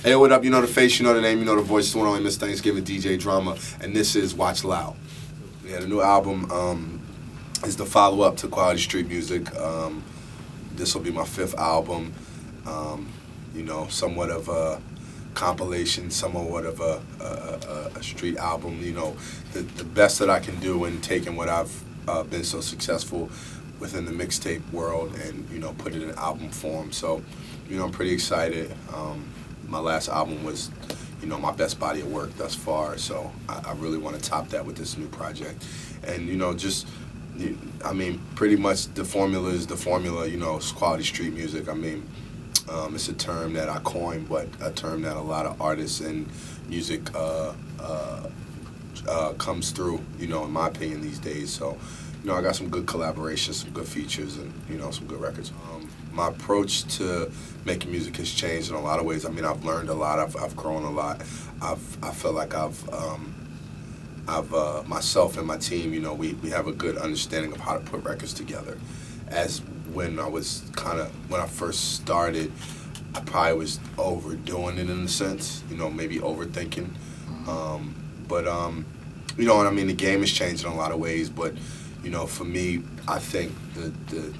Hey, what up? You know the face, you know the name, you know the voice. It's the one only Miss Thanksgiving DJ Drama, and this is Watch Loud. Yeah, the new album is the follow-up to Quality Street Music. This will be my 5th album. You know, somewhat of a compilation, somewhat of a street album. You know, the best that I can do in taking what I've been so successful within the mixtape world and, you know, put it in album form. So, you know, I'm pretty excited. My last album was, you know, my best body of work thus far, so I really want to top that with this new project. And, you know, just, I mean, pretty much the formula is the formula, you know, it's quality street music. I mean, it's a term that I coined, but a term that a lot of artists and music comes through, you know, in my opinion these days. So, you know, I got some good collaborations, some good features, and, you know, some good records. My approach to making music has changed in a lot of ways. I mean, I've learned a lot. I've grown a lot. I feel like I've myself and my team, you know, we have a good understanding of how to put records together. As when I first started, I probably was overdoing it in a sense, you know, maybe overthinking. You know what I mean? The game has changed in a lot of ways, but, you know, for me, I think the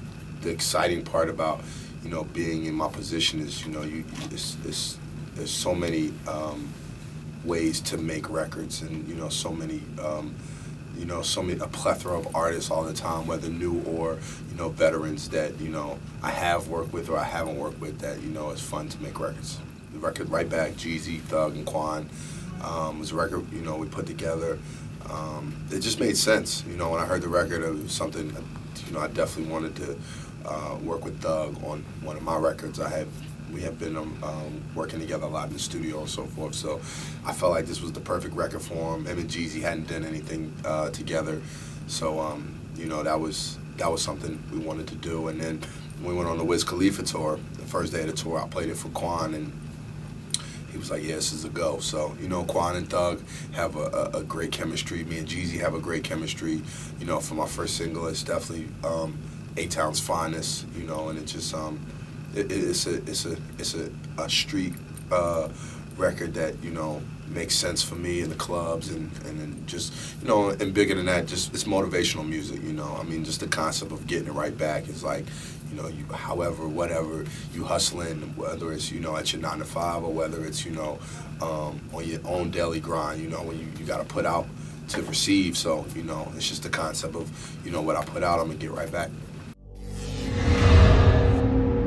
exciting part about, you know, being in my position is, you know, there's so many ways to make records, and, you know, so many a plethora of artists all the time, whether new or, you know, veterans that, you know, I have worked with or I haven't worked with, that, you know, it's fun to make records. The record Right Back, Jeezy, Thug, and Quan was a record, you know, we put together. It just made sense, you know, when I heard the record. It was something, you know, I definitely wanted to work with Thug on one of my records. We have been working together a lot in the studio and so forth, so I felt like this was the perfect record for him. Him and Jeezy hadn't done anything together, so you know, that was something we wanted to do. And then we went on the Wiz Khalifa tour. The first day of the tour, I played it for Quan, and he was like, yeah, this is a go. So, you know, Quan and Thug have a great chemistry. Me and Jeezy have a great chemistry. You know, for my first single, it's definitely A-Town's finest, you know, and it just it's a street record that, you know, makes sense for me in the clubs, and then just, you know, and bigger than that, just it's motivational music, you know. I mean, just the concept of getting it right back is like, you know, whatever you hustling, whether it's, you know, at your 9 to 5 or whether it's, you know, on your own daily grind, you know, when you got to put out to receive. So, you know, it's just the concept of, you know, what I put out, I'm gonna get right back.